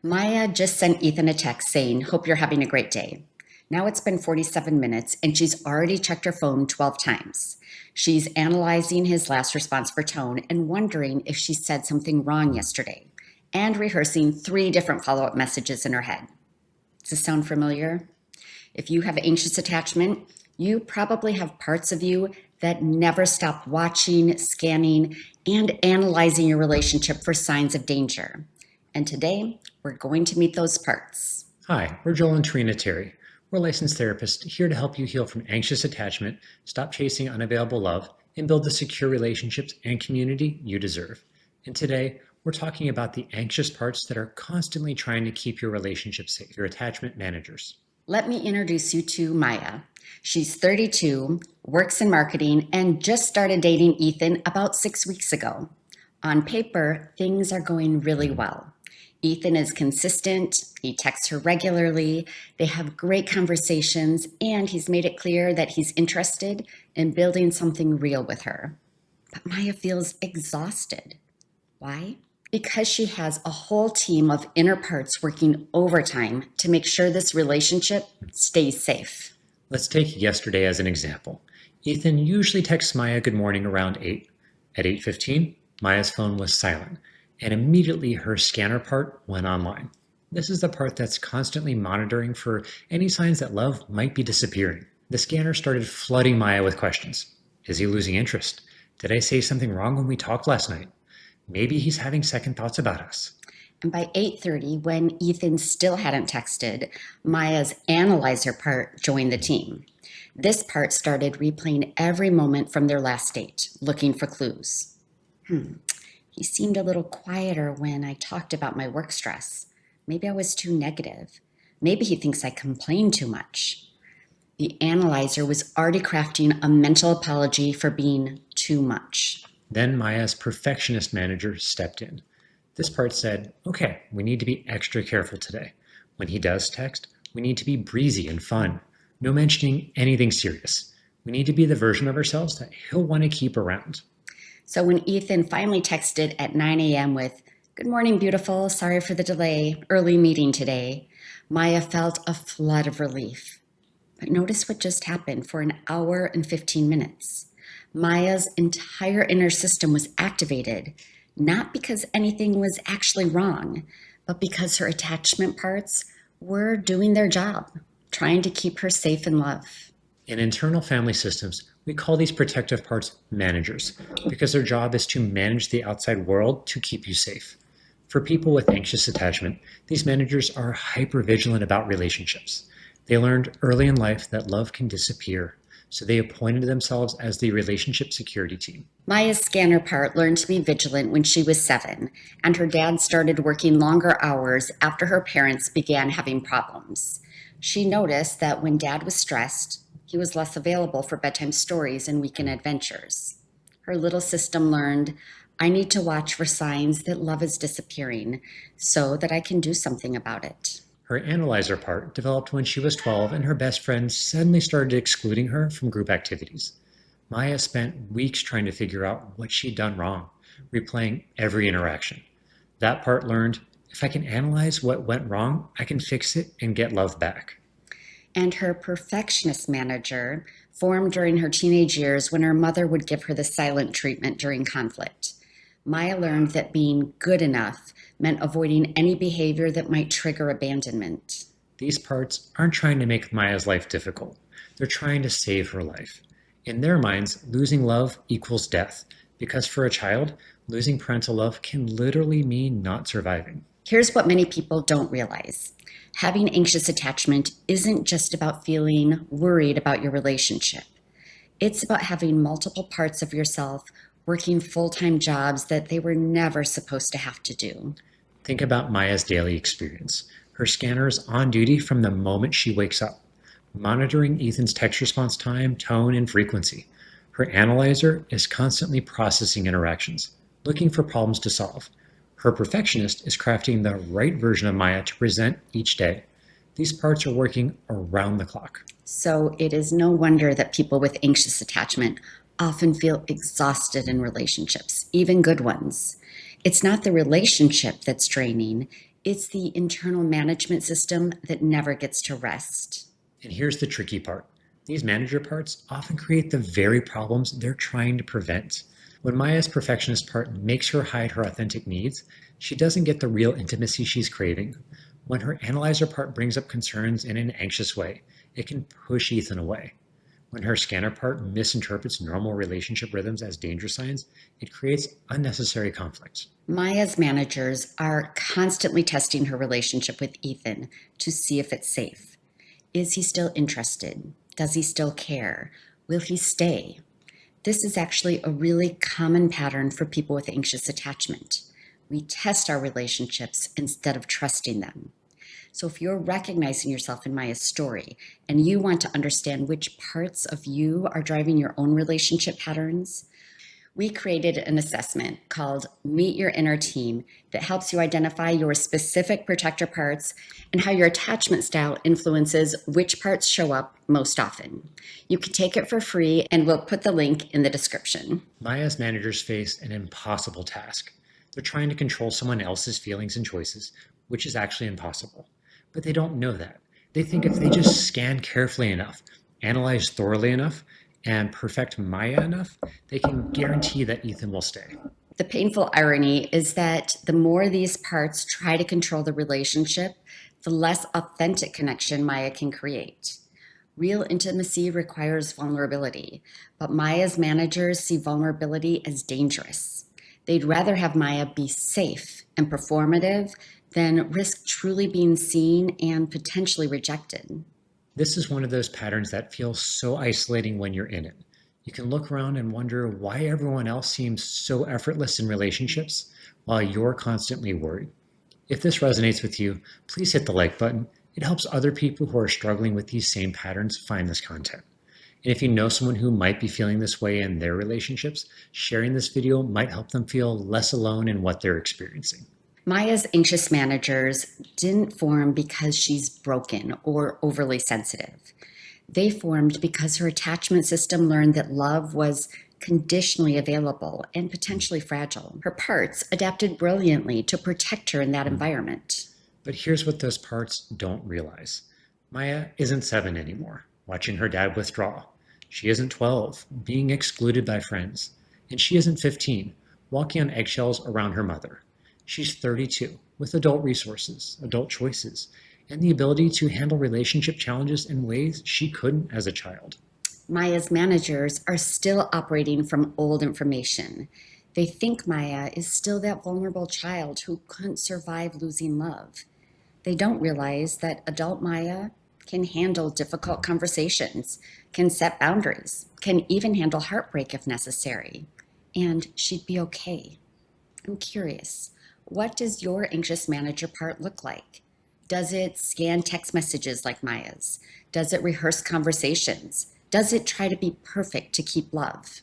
Maya just sent Ethan a text saying, "Hope you're having a great day." Now it's been 47 minutes and she's already checked her phone 12 times. She's analyzing his last response for tone and wondering if she said something wrong yesterday, and rehearsing 3 different follow up messages in her head. Does this sound familiar? If you have anxious attachment, you probably have parts of you that never stop watching, scanning, and analyzing your relationship for signs of danger. And today, we're going to meet those parts. Hi, we're Joel and Tehrina Terry. We're licensed therapists here to help you heal from anxious attachment, stop chasing unavailable love, and build the secure relationships and community you deserve. And today, we're talking about the anxious parts that are constantly trying to keep your relationship safe, your attachment managers. Let me introduce you to Maya. She's 32, works in marketing, and just started dating Ethan about 6 weeks ago. On paper, things are going really well. Ethan is consistent, he texts her regularly, they have great conversations, and he's made it clear that he's interested in building something real with her. But Maya feels exhausted. Why? Because she has a whole team of inner parts working overtime to make sure this relationship stays safe. Let's take yesterday as an example. Ethan usually texts Maya good morning around 8. At 8:15, Maya's phone was silent, and immediately her scanner part went online. This is the part that's constantly monitoring for any signs that love might be disappearing. The scanner started flooding Maya with questions. Is he losing interest? Did I say something wrong when we talked last night? Maybe he's having second thoughts about us. And by 8:30, when Ethan still hadn't texted, Maya's analyzer part joined the team. This part started replaying every moment from their last date, looking for clues. He seemed a little quieter when I talked about my work stress. Maybe I was too negative. Maybe he thinks I complain too much. The analyzer was already crafting a mental apology for being too much. Then Maya's perfectionist manager stepped in. This part said, okay, we need to be extra careful today. When he does text, we need to be breezy and fun. No mentioning anything serious. We need to be the version of ourselves that he'll want to keep around. So when Ethan finally texted at 9 a.m. with, "Good morning, beautiful. Sorry for the delay. Early meeting today," Maya felt a flood of relief. But notice what just happened for an hour and 15 minutes. Maya's entire inner system was activated, not because anything was actually wrong, but because her attachment parts were doing their job, trying to keep her safe in love. In internal family systems, we call these protective parts managers because their job is to manage the outside world to keep you safe. For people with anxious attachment, these managers are hyper-vigilant about relationships. They learned early in life that love can disappear, so they appointed themselves as the relationship security team. Maya's scanner part learned to be vigilant when she was 7, and her dad started working longer hours after her parents began having problems. She noticed that when Dad was stressed, he was less available for bedtime stories and weekend adventures. Her little system learned, I need to watch for signs that love is disappearing so that I can do something about it. Her analyzer part developed when she was 12 and her best friends suddenly started excluding her from group activities. Maya spent weeks trying to figure out what she'd done wrong, replaying every interaction. That part learned, if I can analyze what went wrong, I can fix it and get love back. And her perfectionist manager formed during her teenage years when her mother would give her the silent treatment during conflict. Maya learned that being good enough meant avoiding any behavior that might trigger abandonment. These parts aren't trying to make Maya's life difficult. They're trying to save her life. In their minds, losing love equals death, because for a child, losing parental love can literally mean not surviving. Here's what many people don't realize. Having anxious attachment isn't just about feeling worried about your relationship. It's about having multiple parts of yourself working full-time jobs that they were never supposed to have to do. Think about Maya's daily experience. Her scanner is on duty from the moment she wakes up, monitoring Ethan's text response time, tone, and frequency. Her analyzer is constantly processing interactions, looking for problems to solve. Her perfectionist is crafting the right version of Maya to present each day. These parts are working around the clock. So it is no wonder that people with anxious attachment often feel exhausted in relationships, even good ones. It's not the relationship that's draining, It's the internal management system that never gets to rest. And here's the tricky part. These manager parts often create the very problems they're trying to prevent. When Maya's perfectionist part makes her hide her authentic needs, she doesn't get the real intimacy she's craving. When her analyzer part brings up concerns in an anxious way, it can push Ethan away. When her scanner part misinterprets normal relationship rhythms as danger signs, it creates unnecessary conflict. Maya's managers are constantly testing her relationship with Ethan to see if it's safe. Is he still interested? Does he still care? Will he stay? This is actually a really common pattern for people with anxious attachment. We test our relationships instead of trusting them. So if you're recognizing yourself in Maya's story and you want to understand which parts of you are driving your own relationship patterns, we created an assessment called Meet Your Inner Team that helps you identify your specific protector parts and how your attachment style influences which parts show up most often. You can take it for free, and we'll put the link in the description. Maya's managers face an impossible task. They're trying to control someone else's feelings and choices, which is actually impossible. But they don't know that. They think if they just scan carefully enough, analyze thoroughly enough, and perfect Maya enough, they can guarantee that Ethan will stay. The painful irony is that the more these parts try to control the relationship, the less authentic connection Maya can create. Real intimacy requires vulnerability, but Maya's managers see vulnerability as dangerous. They'd rather have Maya be safe and performative than risk truly being seen and potentially rejected. This is one of those patterns that feels so isolating when you're in it. You can look around and wonder why everyone else seems so effortless in relationships while you're constantly worried. If this resonates with you, please hit the like button. It helps other people who are struggling with these same patterns find this content. And if you know someone who might be feeling this way in their relationships, sharing this video might help them feel less alone in what they're experiencing. Maya's anxious managers didn't form because she's broken or overly sensitive. They formed because her attachment system learned that love was conditionally available and potentially fragile. Her parts adapted brilliantly to protect her in that environment. But here's what those parts don't realize. Maya isn't 7 anymore, watching her dad withdraw. She isn't 12, being excluded by friends. And she isn't 15, walking on eggshells around her mother. She's 32, with adult resources, adult choices, and the ability to handle relationship challenges in ways she couldn't as a child. Maya's managers are still operating from old information. They think Maya is still that vulnerable child who couldn't survive losing love. They don't realize that adult Maya can handle difficult conversations, can set boundaries, can even handle heartbreak if necessary. And she'd be okay. I'm curious. What does your anxious manager part look like? Does it scan text messages like Maya's? Does it rehearse conversations? Does it try to be perfect to keep love?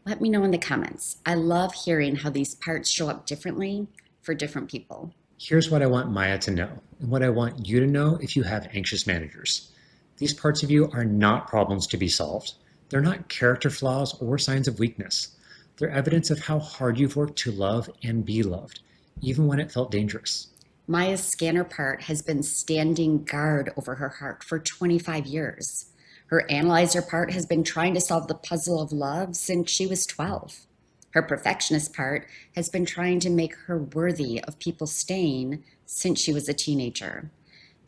Let me know in the comments. I love hearing how these parts show up differently for different people. Here's what I want Maya to know, and what I want you to know if you have anxious managers. These parts of you are not problems to be solved. They're not character flaws or signs of weakness. They're evidence of how hard you've worked to love and be loved, even when it felt dangerous. Maya's scanner part has been standing guard over her heart for 25 years. Her analyzer part has been trying to solve the puzzle of love since she was 12. Her perfectionist part has been trying to make her worthy of people staying since she was a teenager.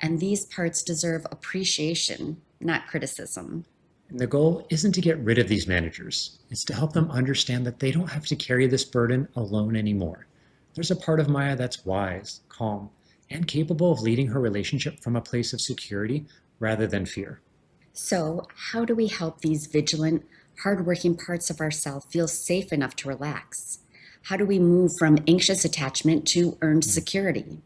And these parts deserve appreciation, not criticism. And the goal isn't to get rid of these managers. It's to help them understand that they don't have to carry this burden alone anymore. There's a part of Maya that's wise, calm, and capable of leading her relationship from a place of security rather than fear. So, how do we help these vigilant, hardworking parts of ourselves feel safe enough to relax? How do we move from anxious attachment to earned security?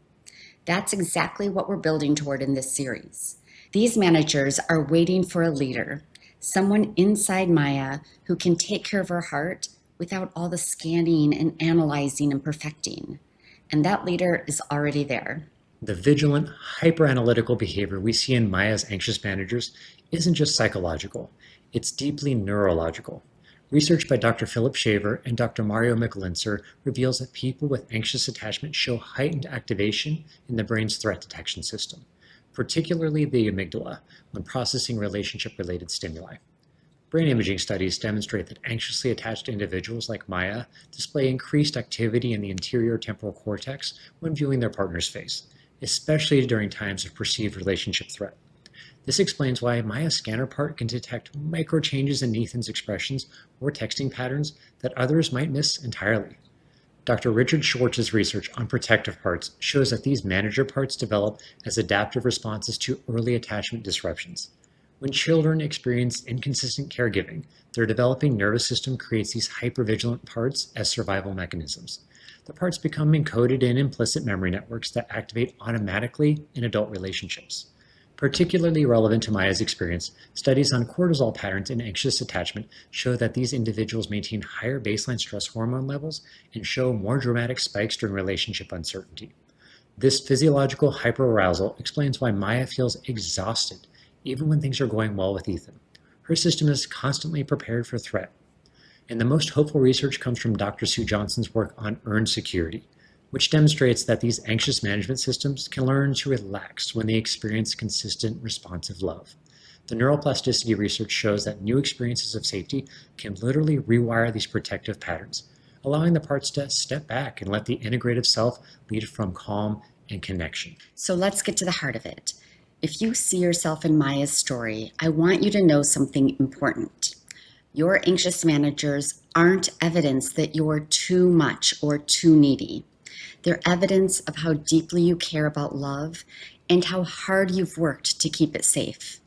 That's exactly what we're building toward in this series. These managers are waiting for a leader, someone inside Maya who can take care of her heart without all the scanning and analyzing and perfecting. And that leader is already there. The vigilant, hyper-analytical behavior we see in Maya's anxious managers isn't just psychological, it's deeply neurological. Research by Dr. Philip Shaver and Dr. Mario Mikulincer reveals that people with anxious attachment show heightened activation in the brain's threat detection system, particularly the amygdala, when processing relationship-related stimuli. Brain imaging studies demonstrate that anxiously attached individuals like Maya display increased activity in the anterior temporal cortex when viewing their partner's face, especially during times of perceived relationship threat. This explains why Maya's scanner part can detect micro changes in Ethan's expressions or texting patterns that others might miss entirely. Dr. Richard Schwartz's research on protective parts shows that these manager parts develop as adaptive responses to early attachment disruptions. When children experience inconsistent caregiving, their developing nervous system creates these hypervigilant parts as survival mechanisms. The parts become encoded in implicit memory networks that activate automatically in adult relationships. Particularly relevant to Maya's experience, studies on cortisol patterns in anxious attachment show that these individuals maintain higher baseline stress hormone levels and show more dramatic spikes during relationship uncertainty. This physiological hyperarousal explains why Maya feels exhausted, even when things are going well with Ethan. Her system is constantly prepared for threat. And the most hopeful research comes from Dr. Sue Johnson's work on earned security, which demonstrates that these anxious management systems can learn to relax when they experience consistent, responsive love. The neuroplasticity research shows that new experiences of safety can literally rewire these protective patterns, allowing the parts to step back and let the integrative self lead from calm and connection. So let's get to the heart of it. If you see yourself in Maya's story, I want you to know something important. Your anxious managers aren't evidence that you're too much or too needy. They're evidence of how deeply you care about love and how hard you've worked to keep it safe.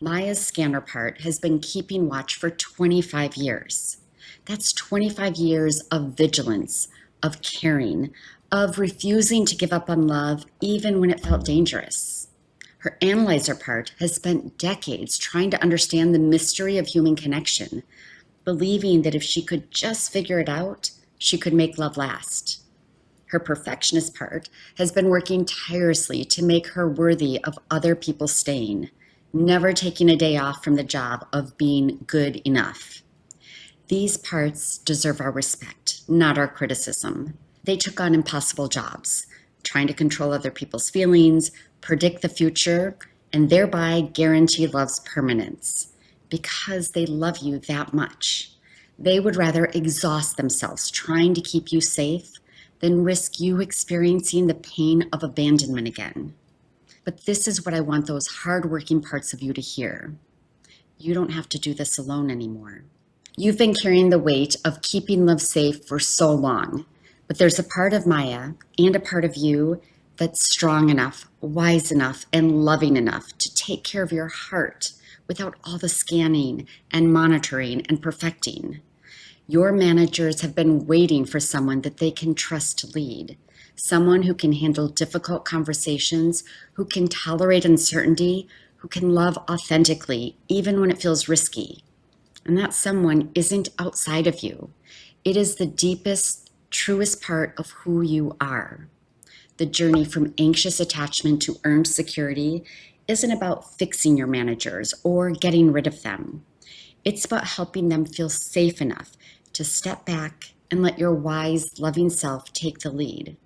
Maya's scanner part has been keeping watch for 25 years. That's 25 years of vigilance, of caring, of refusing to give up on love even when it felt dangerous. Her analyzer part has spent decades trying to understand the mystery of human connection, believing that if she could just figure it out, she could make love last. Her perfectionist part has been working tirelessly to make her worthy of other people staying, never taking a day off from the job of being good enough. These parts deserve our respect, not our criticism. They took on impossible jobs, trying to control other people's feelings, predict the future, and thereby guarantee love's permanence, because they love you that much. They would rather exhaust themselves trying to keep you safe than risk you experiencing the pain of abandonment again. But this is what I want those hardworking parts of you to hear. You don't have to do this alone anymore. You've been carrying the weight of keeping love safe for so long, but there's a part of Maya and a part of you that's strong enough, wise enough, and loving enough to take care of your heart without all the scanning and monitoring and perfecting. Your managers have been waiting for someone that they can trust to lead, someone who can handle difficult conversations, who can tolerate uncertainty, who can love authentically, even when it feels risky. And that someone isn't outside of you. It is the deepest, truest part of who you are. The journey from anxious attachment to earned security isn't about fixing your managers or getting rid of them. It's about helping them feel safe enough to step back and let your wise, loving self take the lead.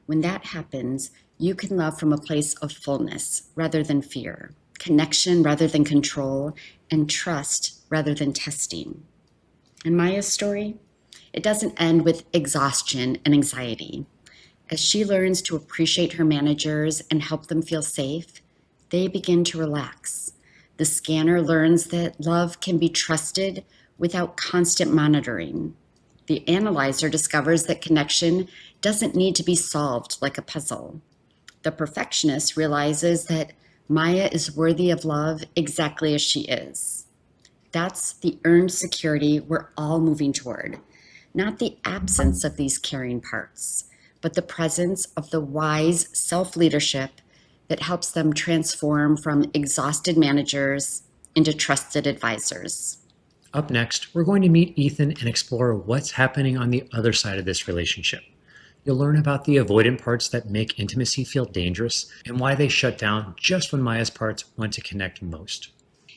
When that happens, you can love from a place of fullness rather than fear, connection rather than control, and trust rather than testing. In Maya's story, it doesn't end with exhaustion and anxiety. As she learns to appreciate her managers and help them feel safe, they begin to relax. The scanner learns that love can be trusted without constant monitoring. The analyzer discovers that connection doesn't need to be solved like a puzzle. The perfectionist realizes that Maya is worthy of love exactly as she is. That's the earned security we're all moving toward, not the absence of these caring parts, but the presence of the wise self-leadership that helps them transform from exhausted managers into trusted advisors. Up next, we're going to meet Ethan and explore what's happening on the other side of this relationship. You'll learn about the avoidant parts that make intimacy feel dangerous and why they shut down just when Maya's parts want to connect most.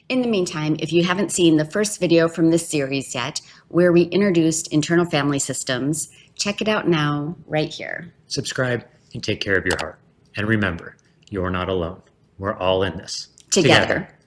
In the meantime, if you haven't seen the first video from this series yet, where we introduced internal family systems, check it out now, right here. Subscribe and take care of your heart. And remember, you're not alone. We're all in this Together.